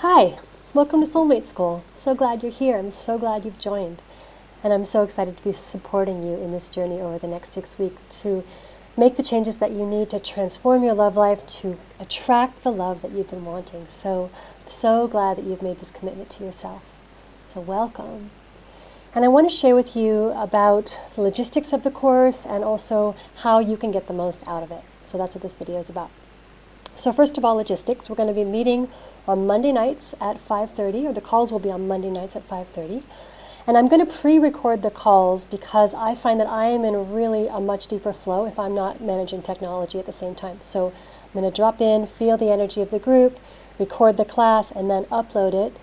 Hi, welcome to Soulmate School. So glad you're here. I'm so glad you've joined. And I'm so excited to be supporting you in this journey over the next 6 weeks to make the changes that you need to transform your love life, to attract the love that you've been wanting. So glad that you've made this commitment to yourself. So welcome. And I want to share with you about the logistics of the course and also how you can get the most out of it. So that's what this video is about. So first of all, logistics. We're going to be meeting on Monday nights at 5:30, or the calls will be on Monday nights at 5:30. And I'm going to pre-record the calls because I find that I am in a much deeper flow if I'm not managing technology at the same time. So I'm going to drop in, feel the energy of the group, record the class, and then upload it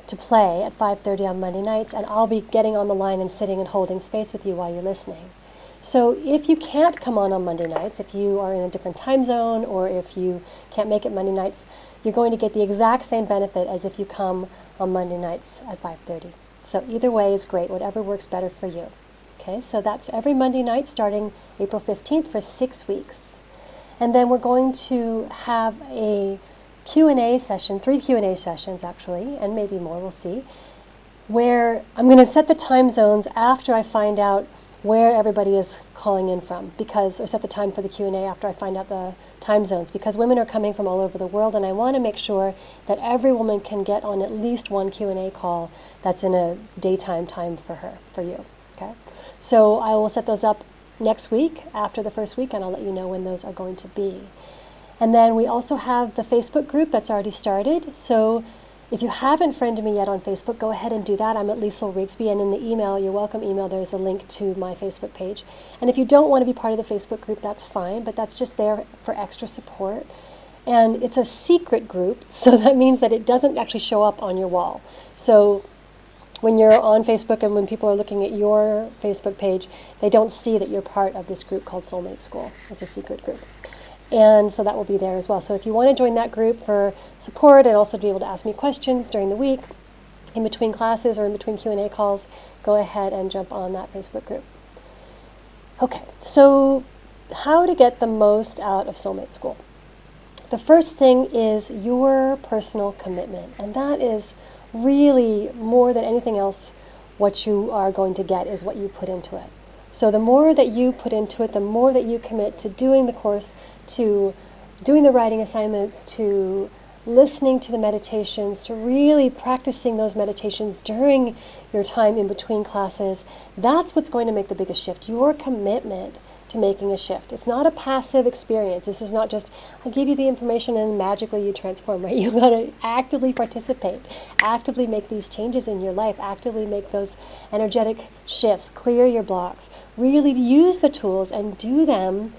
to play at 5:30 on Monday nights, and I'll be getting on the line and sitting and holding space with you while you're listening. So if you can't come on Monday nights, if you are in a different time zone or if you can't make it Monday nights, you're going to get the exact same benefit as if you come on Monday nights at 5:30. So either way is great, whatever works better for you. Okay, so that's every Monday night starting April 15th for 6 weeks. And then we're going to have a Q&A session, 3 Q&A sessions actually, and maybe more, we'll see, where I'm going to set the time zones after I find out where everybody is calling in from, or set the time for the Q&A after I find out the time zones, because women are coming from all over the world, and I want to make sure that every woman can get on at least one Q&A call that's in a daytime time for you, okay? So I will set those up next week after the first week, and I'll let you know when those are going to be. And then we also have the Facebook group that's already started, so if you haven't friended me yet on Facebook, go ahead and do that. I'm at Liesl Rigsby, and in the email, your welcome email, there's a link to my Facebook page. And if you don't want to be part of the Facebook group, that's fine, but that's just there for extra support. And it's a secret group, so that means that it doesn't actually show up on your wall. So when you're on Facebook and when people are looking at your Facebook page, they don't see that you're part of this group called Soulmate School. It's a secret group. And so that will be there as well. So if you want to join that group for support and also to be able to ask me questions during the week, in between classes or in between Q&A calls, go ahead and jump on that Facebook group. Okay, so how to get the most out of Soulmate School. The first thing is your personal commitment, and that is really more than anything else what you are going to get is what you put into it. So the more that you put into it, the more that you commit to doing the course, to doing the writing assignments, to listening to the meditations, to really practicing those meditations during your time in between classes, that's what's going to make the biggest shift, your commitment to making a shift. It's not a passive experience. This is not just, I give you the information and magically you transform, right? You've got to actively participate, actively make these changes in your life, actively make those energetic shifts, clear your blocks, really use the tools and do them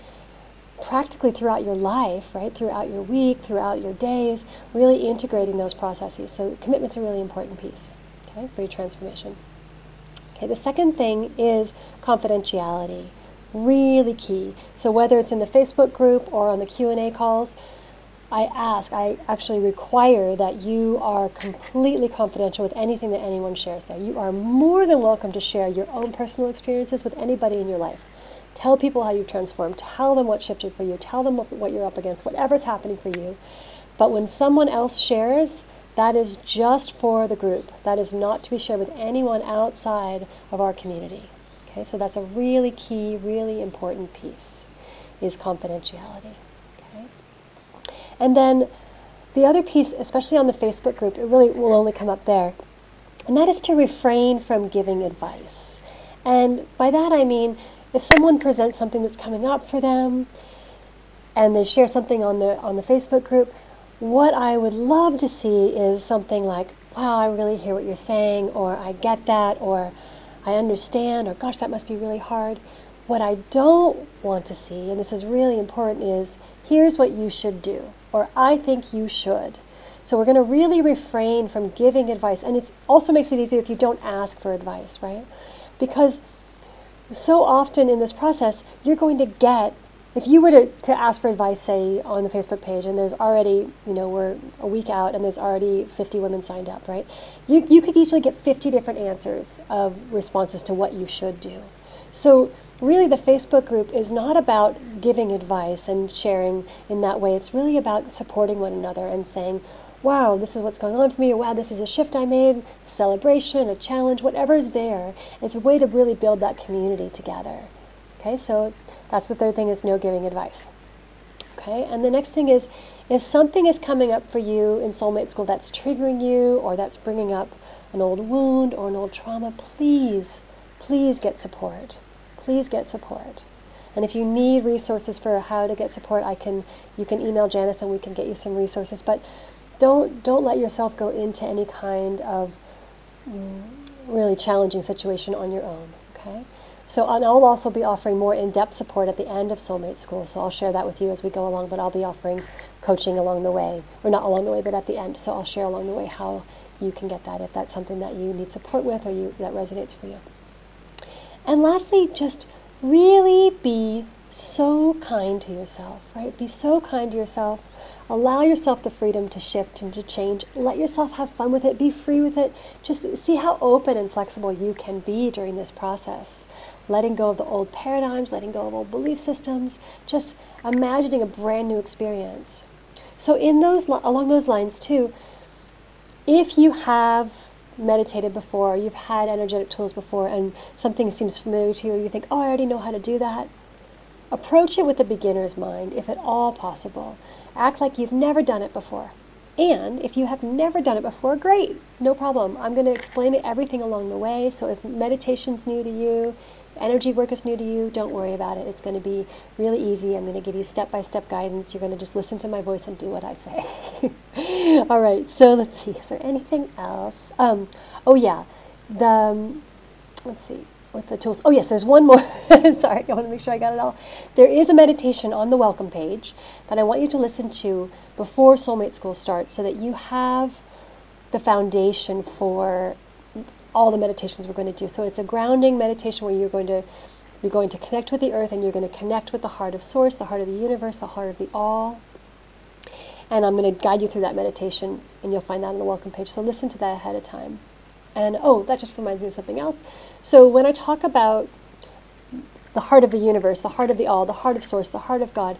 practically throughout your life, right? Throughout your week, throughout your days, really integrating those processes. So commitment's a really important piece, okay, for your transformation. Okay, the second thing is confidentiality. Really key. So whether it's in the Facebook group or on the Q&A calls, I actually require that you are completely confidential with anything that anyone shares there. You are more than welcome to share your own personal experiences with anybody in your life. Tell people how you've transformed. Tell them what shifted for you. Tell them what you're up against, whatever's happening for you. But when someone else shares, that is just for the group. That is not to be shared with anyone outside of our community. Okay, so that's a really key, really important piece, is confidentiality. Okay? And then the other piece, especially on the Facebook group, it really will only come up there, and that is to refrain from giving advice. And by that I mean, if someone presents something that's coming up for them, and they share something on the Facebook group, what I would love to see is something like, wow, I really hear what you're saying, or I get that, or I understand, or gosh, that must be really hard. What I don't want to see, and this is really important, is here's what you should do, or I think you should. So we're going to really refrain from giving advice, and it also makes it easier if you don't ask for advice, right? Because so often in this process, you're going to get, if you were to ask for advice, say, on the Facebook page, and there's already, we're a week out, and there's already 50 women signed up, right? You could easily get 50 different answers of responses to what you should do. So really the Facebook group is not about giving advice and sharing in that way. It's really about supporting one another and saying, wow, this is what's going on for me, or wow, this is a shift I made, a celebration, a challenge, whatever is there. It's a way to really build that community together. Okay, so that's the third thing, is no giving advice. Okay, and the next thing is, if something is coming up for you in soulmate school that's triggering you, or that's bringing up an old wound or an old trauma, please get support. Please get support. And if you need resources for how to get support, you can email Janice and we can get you some resources. But don't let yourself go into any kind of really challenging situation on your own. Okay. So and I'll also be offering more in-depth support at the end of Soulmate School. So I'll share that with you as we go along, but I'll be offering coaching along the way, or not along the way, but at the end. So I'll share along the way how you can get that if that's something that you need support with, or that resonates for you. And lastly, just really be so kind to yourself, right? Be so kind to yourself. Allow yourself the freedom to shift and to change. Let yourself have fun with it. Be free with it. Just see how open and flexible you can be during this process. Letting go of the old paradigms, letting go of old belief systems, just imagining a brand new experience. So along those lines too, if you have meditated before, you've had energetic tools before, and something seems familiar to you, or you think, oh, I already know how to do that, approach it with a beginner's mind, if at all possible. Act like you've never done it before. And if you have never done it before, great, no problem. I'm going to explain everything along the way. So if meditation's new to you, energy work is new to you, don't worry about it. It's going to be really easy. I'm going to give you step-by-step guidance. You're going to just listen to my voice and do what I say. All right, so let's see. Is there anything else? Oh, yeah. Let's see. With the tools. Oh, yes, there's one more. Sorry, I want to make sure I got it all. There is a meditation on the welcome page that I want you to listen to before Soulmate School starts, so that you have the foundation for all the meditations we're going to do. So it's a grounding meditation where you're going to connect with the earth, and you're going to connect with the heart of source, the heart of the universe, the heart of the all. And I'm going to guide you through that meditation, and you'll find that on the welcome page. So listen to that ahead of time. And oh, that just reminds me of something else. So when I talk about the heart of the universe, the heart of the all, the heart of source, the heart of God,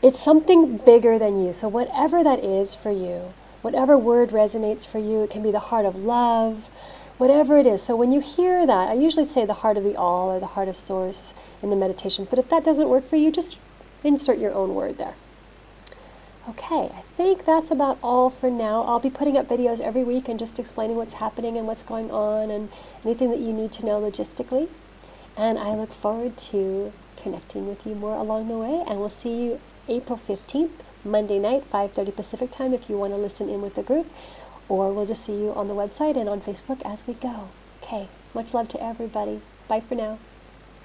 it's something bigger than you. So whatever that is for you, whatever word resonates for you, it can be the heart of love, whatever it is. So when you hear that, I usually say the heart of the all or the heart of source in the meditations. But if that doesn't work for you, just insert your own word there. Okay, I think that's about all for now. I'll be putting up videos every week and just explaining what's happening and what's going on and anything that you need to know logistically. And I look forward to connecting with you more along the way. And we'll see you April 15th, Monday night, 5:30 Pacific time, if you want to listen in with the group. Or we'll just see you on the website and on Facebook as we go. Okay, much love to everybody. Bye for now.